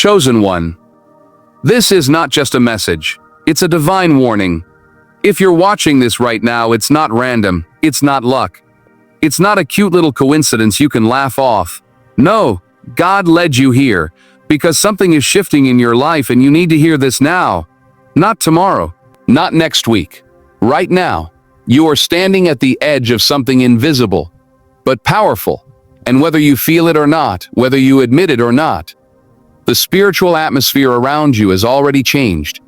Chosen one. This is not just a message. It's a divine warning. If you're watching this right now, it's not random. It's not luck. It's not a cute little coincidence you can laugh off. No, God led you here because something is shifting in your life and you need to hear this now. Not tomorrow. Not next week. Right now. You are standing at the edge of something invisible, but powerful. And whether you feel it or not, whether you admit it or not, the spiritual atmosphere around you has already changed.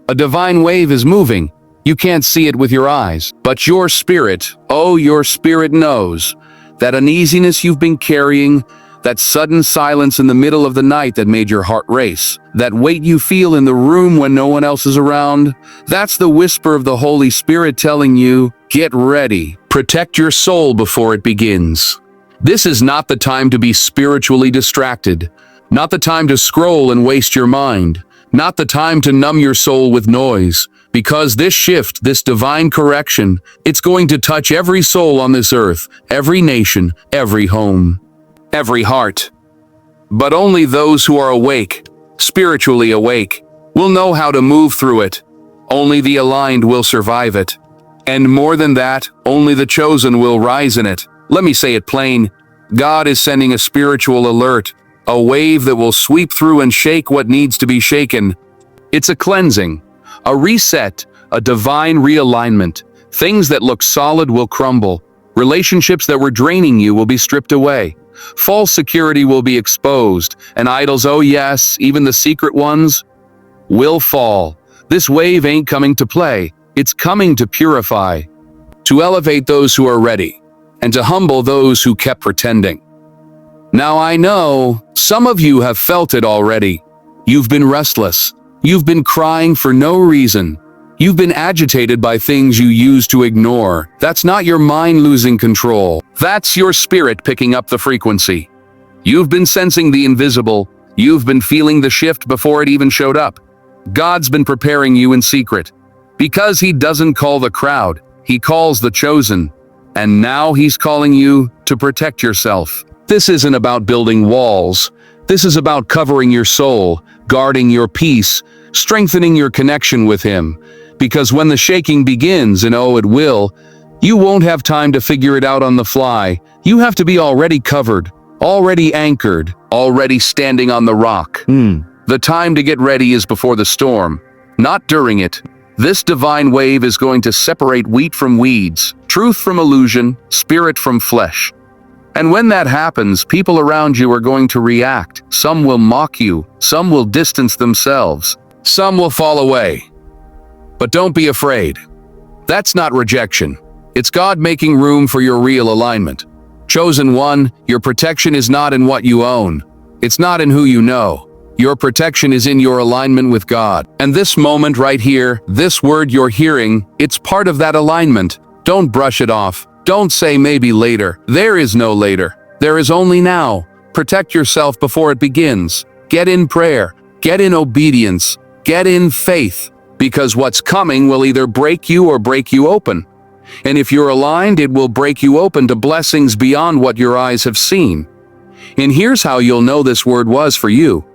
A divine wave is moving. You can't see it with your eyes, but your spirit, oh, your spirit knows that uneasiness you've been carrying, that sudden silence in the middle of the night that made your heart race, that weight you feel in the room when no one else is around, that's the whisper of the Holy Spirit telling you, get ready, protect your soul before it begins. This is not the time to be spiritually distracted, not the time to scroll and waste your mind, not the time to numb your soul with noise, because this shift, this divine correction, it's going to touch every soul on this earth, every nation, every home, every heart. But only those who are awake, spiritually awake, will know how to move through it. Only the aligned will survive it. And more than that, only the chosen will rise in it. Let me say it plain. God is sending a spiritual alert, a wave that will sweep through and shake what needs to be shaken. It's a cleansing, a reset, a divine realignment. Things that look solid will crumble. Relationships that were draining you will be stripped away. False security will be exposed, and idols, oh yes, even the secret ones, will fall. This wave ain't coming to play. It's coming to purify, to elevate those who are ready, and to humble those who kept pretending. Now I know some of you have felt it already. You've been restless. You've been crying for no reason. You've been agitated by things you used to ignore. That's not your mind losing control. That's your spirit picking up the frequency. You've been sensing the invisible. You've been feeling the shift before it even showed up. God's been preparing you in secret. Because He doesn't call the crowd, He calls the chosen. And now He's calling you to protect yourself. This isn't about building walls. This is about covering your soul, guarding your peace, strengthening your connection with Him. Because when the shaking begins, and oh, it will, you won't have time to figure it out on the fly. You have to be already covered, already anchored, already standing on the rock. The time to get ready is before the storm, not during it. This divine wave is going to separate wheat from weeds, truth from illusion, spirit from flesh. And when that happens, people around you are going to react. Some will mock you, some will distance themselves, some will fall away. But don't be afraid. That's not rejection. It's God making room for your real alignment. Chosen one, your protection is not in what you own. It's not in who you know. Your protection is in your alignment with God. And this moment right here, this word you're hearing, it's part of that alignment. Don't brush it off. Don't say maybe later. There is no later. There is only now. Protect yourself before it begins. Get in prayer. Get in obedience. Get in faith. Because what's coming will either break you or break you open. And if you're aligned, it will break you open to blessings beyond what your eyes have seen. And here's how you'll know this word was for you.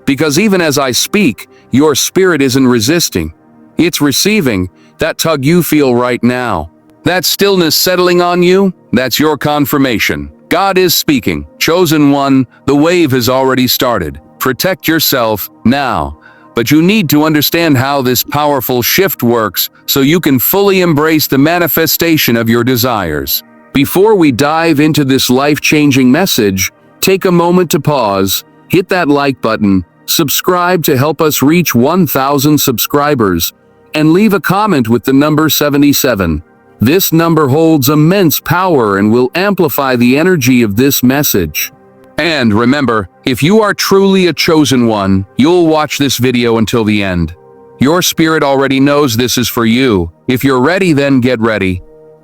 Because even as I speak, your spirit isn't resisting. It's receiving that tug you feel right now. That stillness settling on you, that's your confirmation. God is speaking. Chosen one, the wave has already started. Protect yourself now. But you need to understand how this powerful shift works so you can fully embrace the manifestation of your desires. Before we dive into this life-changing message, take a moment to pause, hit that like button, subscribe to help us reach 1,000 subscribers, and leave a comment with the number 77. This number holds immense power and will amplify the energy of this message. And remember, if you are truly a chosen one, you'll watch this video until the end. Your spirit already knows this is for you. If you're ready, then get ready.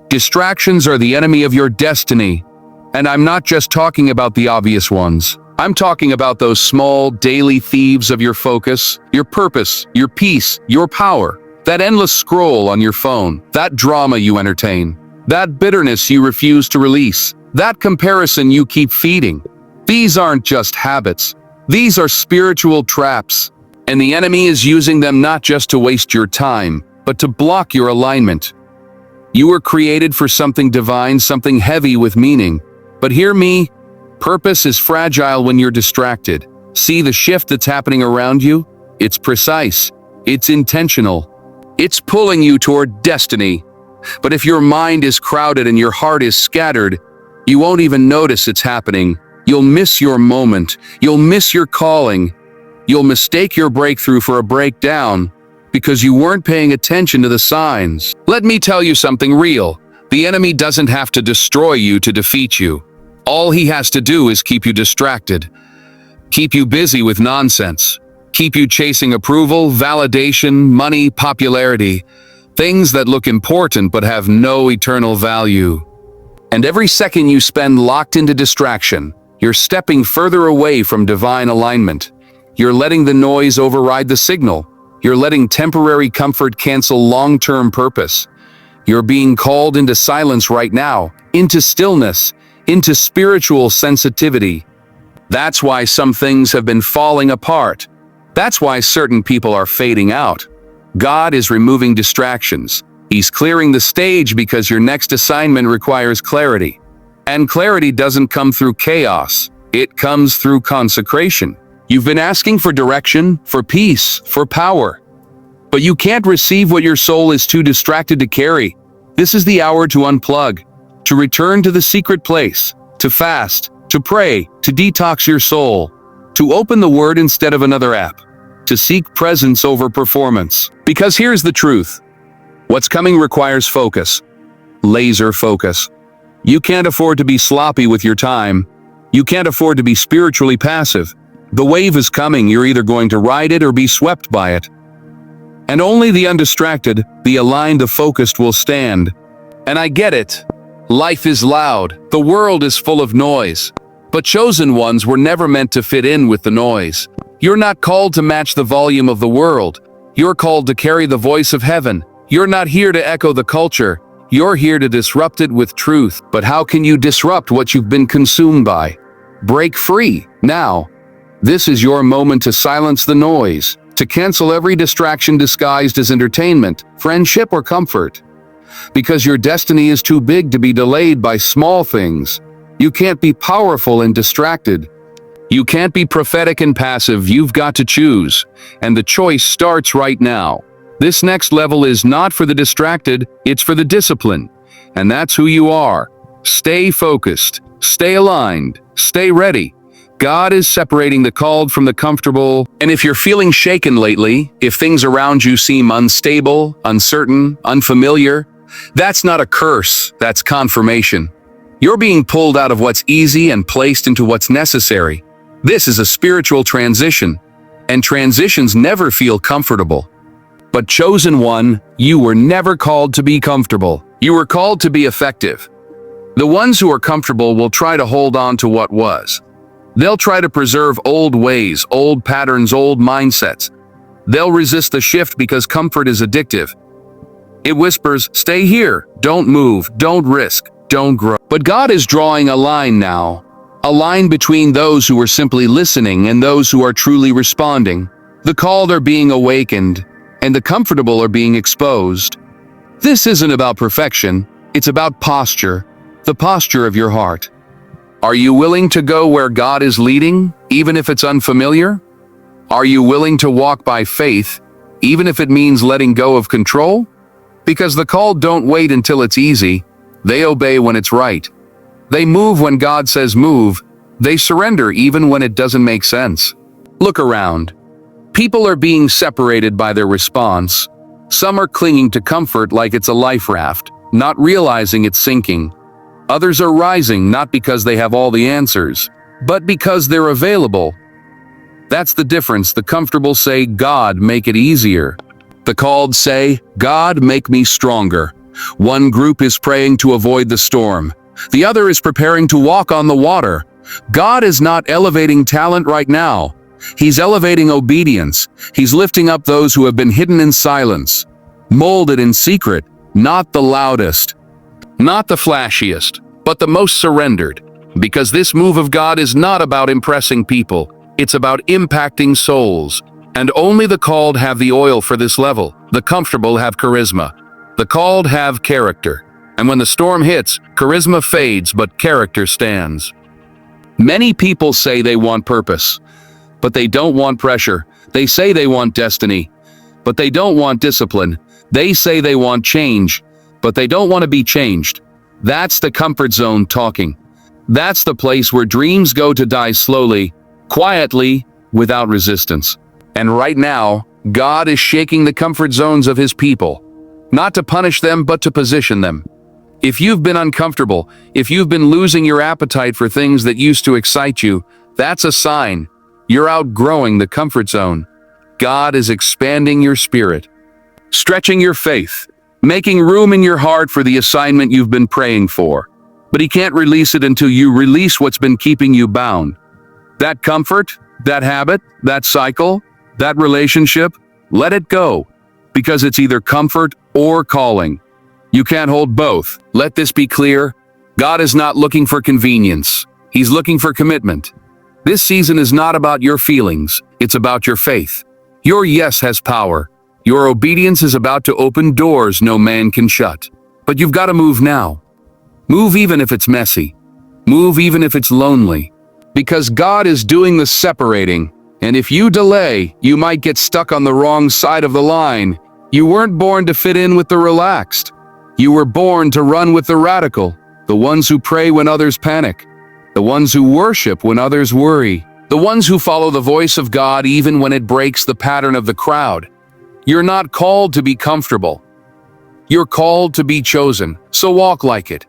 Distractions are the enemy of your destiny. And I'm not just talking about the obvious ones. I'm talking about those small, daily thieves of your focus, your purpose, your peace, your power. That endless scroll on your phone, that drama you entertain, that bitterness you refuse to release, that comparison you keep feeding. These aren't just habits. These are spiritual traps, and the enemy is using them not just to waste your time, but to block your alignment. You were created for something divine, something heavy with meaning. But hear me, purpose is fragile when you're distracted. See the shift that's happening around you? It's precise. It's intentional. It's pulling you toward destiny. But if your mind is crowded and your heart is scattered, you won't even notice it's happening. You'll miss your moment. You'll miss your calling. You'll mistake your breakthrough for a breakdown because you weren't paying attention to the signs. Let me tell you something real. The enemy doesn't have to destroy you to defeat you. All he has to do is keep you distracted, keep you busy with nonsense, keep you chasing approval, validation, money, popularity, things that look important but have no eternal value. And every second you spend locked into distraction, you're stepping further away from divine alignment. You're letting the noise override the signal. You're letting temporary comfort cancel long-term purpose. You're being called into silence right now, into stillness, into spiritual sensitivity. That's why some things have been falling apart. That's why certain people are fading out. God is removing distractions. He's clearing the stage because your next assignment requires clarity. And clarity doesn't come through chaos. It comes through consecration. You've been asking for direction, for peace, for power. But you can't receive what your soul is too distracted to carry. This is the hour to unplug, to return to the secret place, to fast, to pray, to detox your soul, to open the Word instead of another app, to seek presence over performance. Because here's the truth. What's coming requires focus. Laser focus. You can't afford to be sloppy with your time. You can't afford to be spiritually passive. The wave is coming. You're either going to ride it or be swept by it. And only the undistracted, the aligned, the focused will stand. And I get it. Life is loud. The world is full of noise. But chosen ones were never meant to fit in with the noise. You're not called to match the volume of the world. You're called to carry the voice of heaven. You're not here to echo the culture. You're here to disrupt it with truth. But how can you disrupt what you've been consumed by? Break free, now. This is your moment to silence the noise, to cancel every distraction disguised as entertainment, friendship, or comfort. Because your destiny is too big to be delayed by small things. You can't be powerful and distracted. You can't be prophetic and passive. You've got to choose. And the choice starts right now. This next level is not for the distracted, it's for the disciplined. And that's who you are. Stay focused, stay aligned, stay ready. God is separating the called from the comfortable. And if you're feeling shaken lately, if things around you seem unstable, uncertain, unfamiliar, that's not a curse, that's confirmation. You're being pulled out of what's easy and placed into what's necessary. This is a spiritual transition, and transitions never feel comfortable. But chosen one, you were never called to be comfortable. You were called to be effective. The ones who are comfortable will try to hold on to what was. They'll try to preserve old ways, old patterns, old mindsets. They'll resist the shift because comfort is addictive. It whispers, stay here, don't move, don't risk, don't grow. But God is drawing a line now. A line between those who are simply listening and those who are truly responding. The called are being awakened, and the comfortable are being exposed. This isn't about perfection, it's about posture, the posture of your heart. Are you willing to go where God is leading, even if it's unfamiliar? Are you willing to walk by faith, even if it means letting go of control? Because the called don't wait until it's easy, they obey when it's right. They move when God says move, they surrender even when it doesn't make sense. Look around. People are being separated by their response. Some are clinging to comfort like it's a life raft, not realizing it's sinking. Others are rising not because they have all the answers, but because they're available. That's the difference. The comfortable say, God, make it easier. The called say, God, make me stronger. One group is praying to avoid the storm. The other is preparing to walk on the water. God is not elevating talent right now. He's elevating obedience. He's lifting up those who have been hidden in silence, molded in secret, not the loudest, not the flashiest, but the most surrendered. Because this move of God is not about impressing people. It's about impacting souls. And only the called have the oil for this level. The comfortable have charisma. The called have character. And when the storm hits, charisma fades, but character stands. Many people say they want purpose, but they don't want pressure. They say they want destiny, but they don't want discipline. They say they want change, but they don't want to be changed. That's the comfort zone talking. That's the place where dreams go to die slowly, quietly, without resistance. And right now, God is shaking the comfort zones of His people, not to punish them, but to position them. If you've been uncomfortable, if you've been losing your appetite for things that used to excite you, that's a sign you're outgrowing the comfort zone. God is expanding your spirit, stretching your faith, making room in your heart for the assignment you've been praying for. But He can't release it until you release what's been keeping you bound. That comfort, that habit, that cycle, that relationship, let it go, because it's either comfort or calling. You can't hold both. Let this be clear. God is not looking for convenience. He's looking for commitment. This season is not about your feelings. It's about your faith. Your yes has power. Your obedience is about to open doors no man can shut. But you've got to move now. Move even if it's messy. Move even if it's lonely. Because God is doing the separating. And if you delay, you might get stuck on the wrong side of the line. You weren't born to fit in with the relaxed. You were born to run with the radical, the ones who pray when others panic, the ones who worship when others worry, the ones who follow the voice of God even when it breaks the pattern of the crowd. You're not called to be comfortable. You're called to be chosen, so walk like it.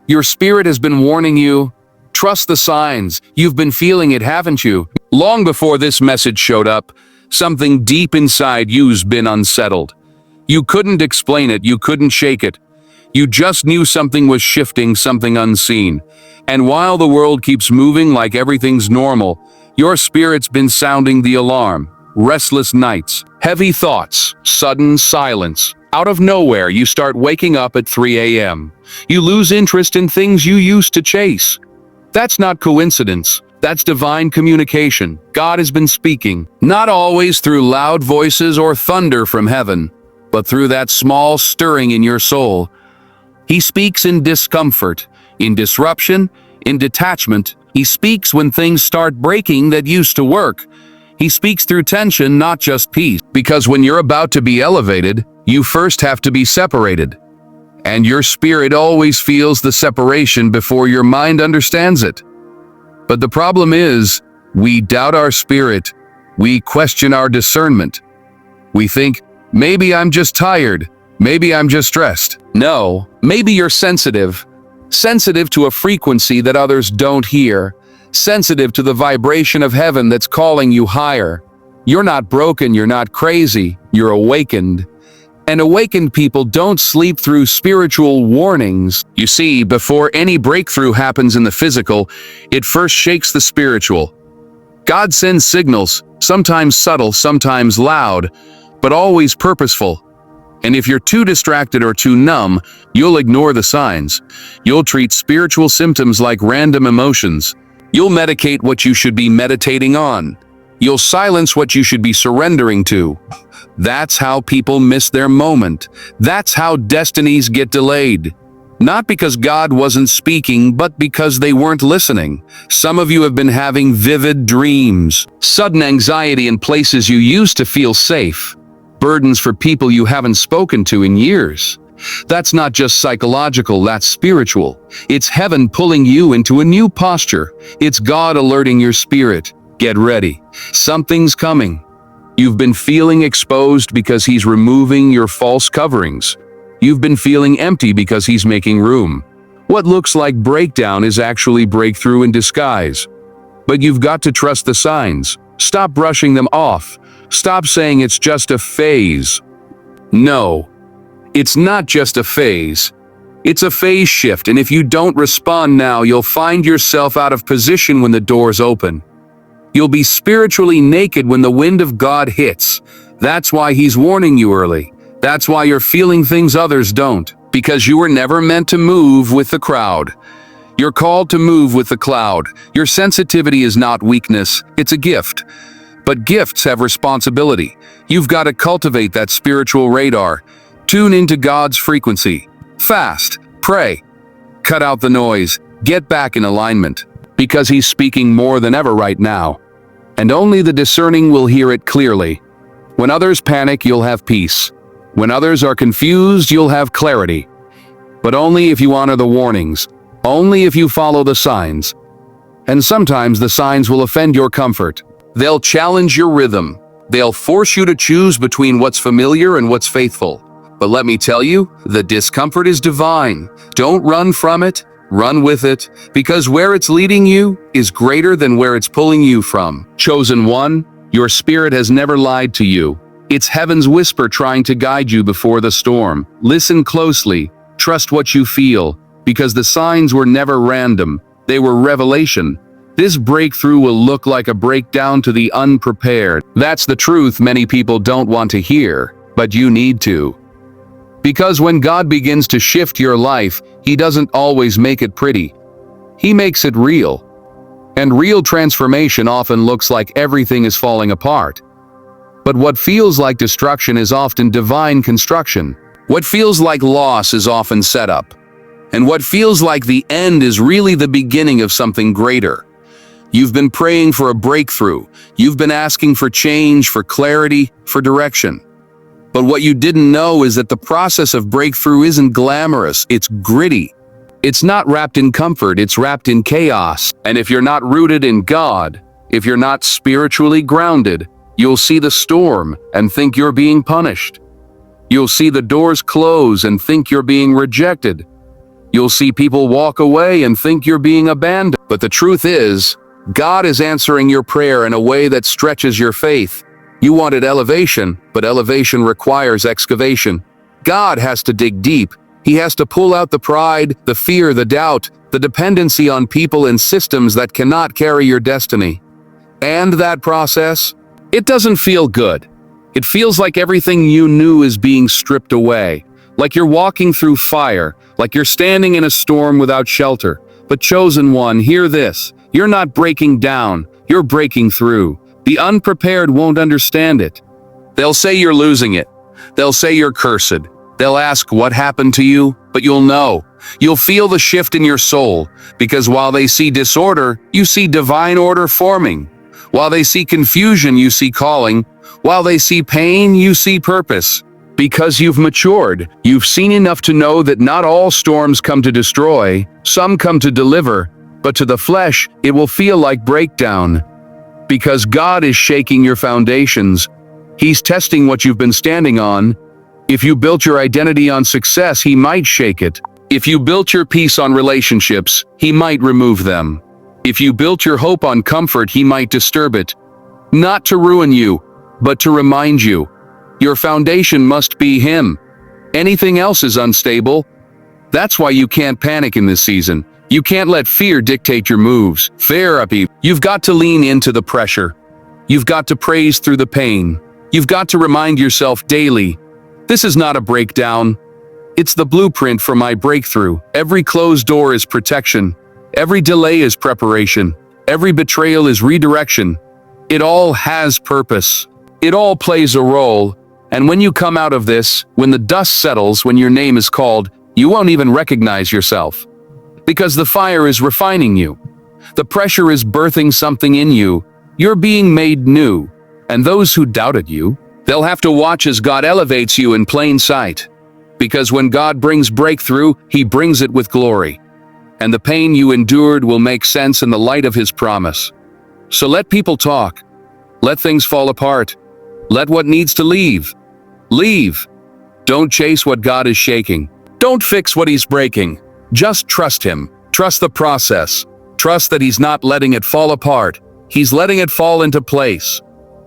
Your spirit has been warning you. Trust the signs. You've been feeling it, haven't you? Long before this message showed up, something deep inside you's been unsettled. You couldn't explain it, you couldn't shake it. You just knew something was shifting, something unseen. And while the world keeps moving like everything's normal, your spirit's been sounding the alarm. Restless nights, heavy thoughts, sudden silence. Out of nowhere, you start waking up at 3 a.m. You lose interest in things you used to chase. That's not coincidence. That's divine communication. God has been speaking, not always through loud voices or thunder from heaven, but through that small stirring in your soul. He speaks in discomfort, in disruption, in detachment. He speaks when things start breaking that used to work. He speaks through tension, not just peace. Because when you're about to be elevated, you first have to be separated. And your spirit always feels the separation before your mind understands it. But the problem is, we doubt our spirit. We question our discernment. We think, maybe I'm just tired. Maybe I'm just stressed. No, maybe you're sensitive. Sensitive to a frequency that others don't hear. Sensitive to the vibration of heaven that's calling you higher. You're not broken, you're not crazy, you're awakened. And awakened people don't sleep through spiritual warnings. You see, before any breakthrough happens in the physical, it first shakes the spiritual. God sends signals, sometimes subtle, sometimes loud, but always purposeful. And if you're too distracted or too numb, you'll ignore the signs. You'll treat spiritual symptoms like random emotions. You'll medicate what you should be meditating on. You'll silence what you should be surrendering to. That's how people miss their moment. That's how destinies get delayed. Not because God wasn't speaking, but because they weren't listening. Some of you have been having vivid dreams, sudden anxiety in places you used to feel safe, burdens for people you haven't spoken to in years. That's not just psychological, that's spiritual. It's heaven pulling you into a new posture. It's God alerting your spirit. Get ready. Something's coming. You've been feeling exposed because He's removing your false coverings. You've been feeling empty because He's making room. What looks like breakdown is actually breakthrough in disguise. But you've got to trust the signs. Stop brushing them off. Stop saying it's just a phase. No, it's not just a phase. It's a phase shift, and if you don't respond now, you'll find yourself out of position when the doors open. You'll be spiritually naked when the wind of God hits. That's why He's warning you early. That's why you're feeling things others don't. Because you were never meant to move with the crowd. You're called to move with the cloud. Your sensitivity is not weakness, it's a gift. But gifts have responsibility. You've got to cultivate that spiritual radar. Tune into God's frequency. Fast, pray, cut out the noise, get back in alignment. Because He's speaking more than ever right now. And only the discerning will hear it clearly. When others panic, you'll have peace. When others are confused, you'll have clarity. But only if you honor the warnings. Only if you follow the signs. And sometimes the signs will offend your comfort. They'll challenge your rhythm. They'll force you to choose between what's familiar and what's faithful. But let me tell you, the discomfort is divine. Don't run from it, run with it, because where it's leading you is greater than where it's pulling you from. Chosen one, your spirit has never lied to you. It's heaven's whisper trying to guide you before the storm. Listen closely, trust what you feel, because the signs were never random, they were revelation. This breakthrough will look like a breakdown to the unprepared. That's the truth many people don't want to hear, but you need to. Because when God begins to shift your life, He doesn't always make it pretty. He makes it real. And real transformation often looks like everything is falling apart. But what feels like destruction is often divine construction. What feels like loss is often set up. And what feels like the end is really the beginning of something greater. You've been praying for a breakthrough. You've been asking for change, for clarity, for direction. But what you didn't know is that the process of breakthrough isn't glamorous, it's gritty. It's not wrapped in comfort, it's wrapped in chaos. And if you're not rooted in God, if you're not spiritually grounded, you'll see the storm and think you're being punished. You'll see the doors close and think you're being rejected. You'll see people walk away and think you're being abandoned. But the truth is, God is answering your prayer in a way that stretches your faith. You wanted elevation, but elevation requires excavation. God has to dig deep. He has to pull out the pride, the fear, the doubt, the dependency on people and systems that cannot carry your destiny. And that process, it doesn't feel good. It feels like everything you knew is being stripped away. Like you're walking through fire, like you're standing in a storm without shelter. But chosen one, hear this. You're not breaking down, you're breaking through. The unprepared won't understand it. They'll say you're losing it. They'll say you're cursed. They'll ask what happened to you, but you'll know. You'll feel the shift in your soul, because while they see disorder, you see divine order forming. While they see confusion, you see calling. While they see pain, you see purpose. Because you've matured, you've seen enough to know that not all storms come to destroy, some come to deliver, but to the flesh, it will feel like breakdown. Because God is shaking your foundations. He's testing what you've been standing on. If you built your identity on success, He might shake it. If you built your peace on relationships, He might remove them. If you built your hope on comfort, He might disturb it. Not to ruin you, but to remind you. Your foundation must be Him. Anything else is unstable. That's why you can't panic in this season. You can't let fear dictate your moves. Therapy. You've got to lean into the pressure. You've got to praise through the pain. You've got to remind yourself daily, this is not a breakdown. It's the blueprint for my breakthrough. Every closed door is protection. Every delay is preparation. Every betrayal is redirection. It all has purpose. It all plays a role. And when you come out of this, when the dust settles, when your name is called, you won't even recognize yourself. Because the fire is refining you. The pressure is birthing something in you. You're being made new. And those who doubted you, they'll have to watch as God elevates you in plain sight. Because when God brings breakthrough, He brings it with glory. And the pain you endured will make sense in the light of His promise. So let people talk. Let things fall apart. Let what needs to leave. Leave. Don't chase what God is shaking. Don't fix what He's breaking. Just trust Him. Trust the process. Trust that He's not letting it fall apart. He's letting it fall into place.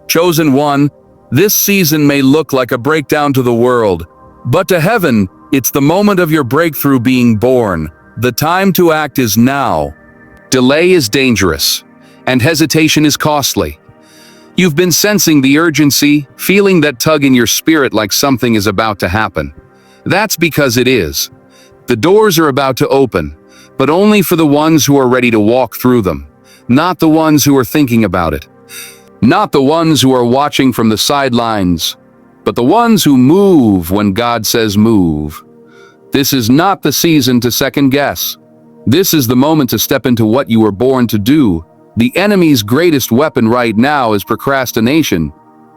Chosen one, this season may look like a breakdown to the world, but to heaven, it's the moment of your breakthrough being born. The time to act is now. Delay is dangerous, and hesitation is costly. You've been sensing the urgency, feeling that tug in your spirit like something is about to happen. That's because it is. The doors are about to open, but only for the ones who are ready to walk through them, not the ones who are thinking about it, not the ones who are watching from the sidelines, but the ones who move when God says move. This is not the season to second guess. This is the moment to step into what you were born to do. The enemy's greatest weapon right now is procrastination.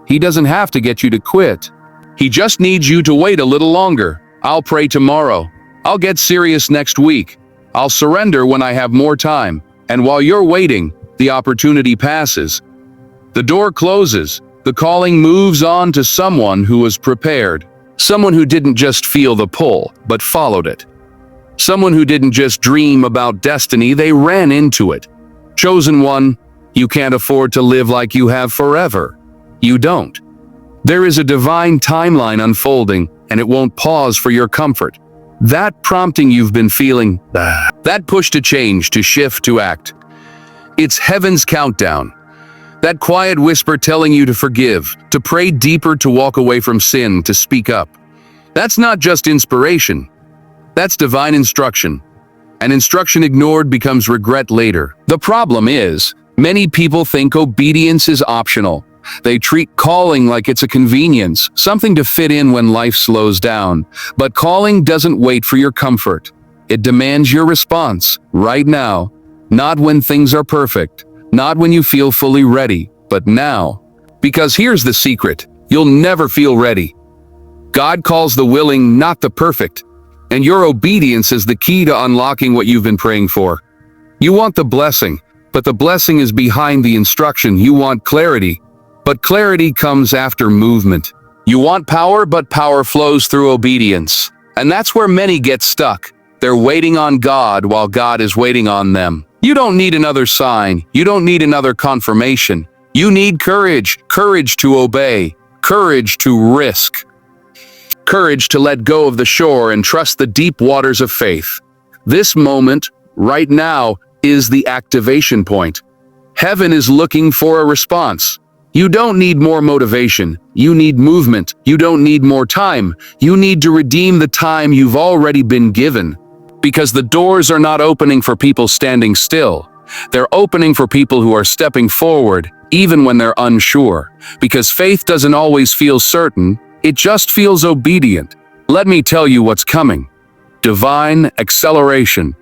He doesn't have to get you to quit. He just needs you to wait a little longer. I'll pray tomorrow. I'll get serious next week. I'll surrender when I have more time. And while you're waiting, the opportunity passes. The door closes. The calling moves on to someone who was prepared. Someone who didn't just feel the pull, but followed it. Someone who didn't just dream about destiny, they ran into it. Chosen one, you can't afford to live like you have forever. You don't. There is a divine timeline unfolding, and it won't pause for your comfort. That prompting you've been feeling, that push to change, to shift, to act. It's heaven's countdown. That quiet whisper telling you to forgive, to pray deeper, to walk away from sin, to speak up. That's not just inspiration. That's divine instruction. And instruction ignored becomes regret later. The problem is, many people think obedience is optional. They treat calling like it's a convenience, something to fit in when life slows down. But calling doesn't wait for your comfort. It demands your response, right now. Not when things are perfect, not when you feel fully ready, but now. Because here's the secret, you'll never feel ready. God calls the willing, not the perfect. And your obedience is the key to unlocking what you've been praying for. You want the blessing, but the blessing is behind the instruction. You want clarity, but clarity comes after movement. You want power, but power flows through obedience. And that's where many get stuck. They're waiting on God while God is waiting on them. You don't need another sign. You don't need another confirmation. You need courage. Courage to obey. Courage to risk. Courage to let go of the shore and trust the deep waters of faith. This moment, right now, is the activation point. Heaven is looking for a response. You don't need more motivation. You need movement. You don't need more time. You need to redeem the time you've already been given. Because the doors are not opening for people standing still. They're opening for people who are stepping forward, even when they're unsure. Because faith doesn't always feel certain. It just feels obedient. Let me tell you what's coming. Divine acceleration.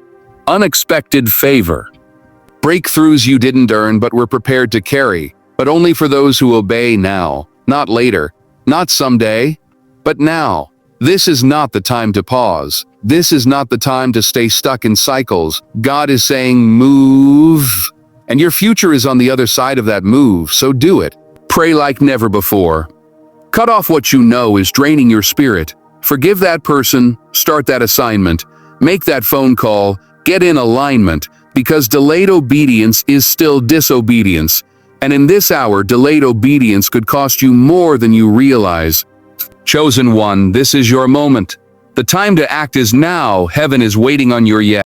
Unexpected favor. Breakthroughs you didn't earn but were prepared to carry, but only for those who obey now, not later, not someday, but now. This is not the time to pause. This is not the time to stay stuck in cycles. God is saying, move. And your future is on the other side of that move, so do it. Pray like never before. Cut off what you know is draining your spirit. Forgive that person, start that assignment, make that phone call, get in alignment, because delayed obedience is still disobedience. And in this hour, delayed obedience could cost you more than you realize. Chosen one, this is your moment. The time to act is now. Heaven is waiting on your yes.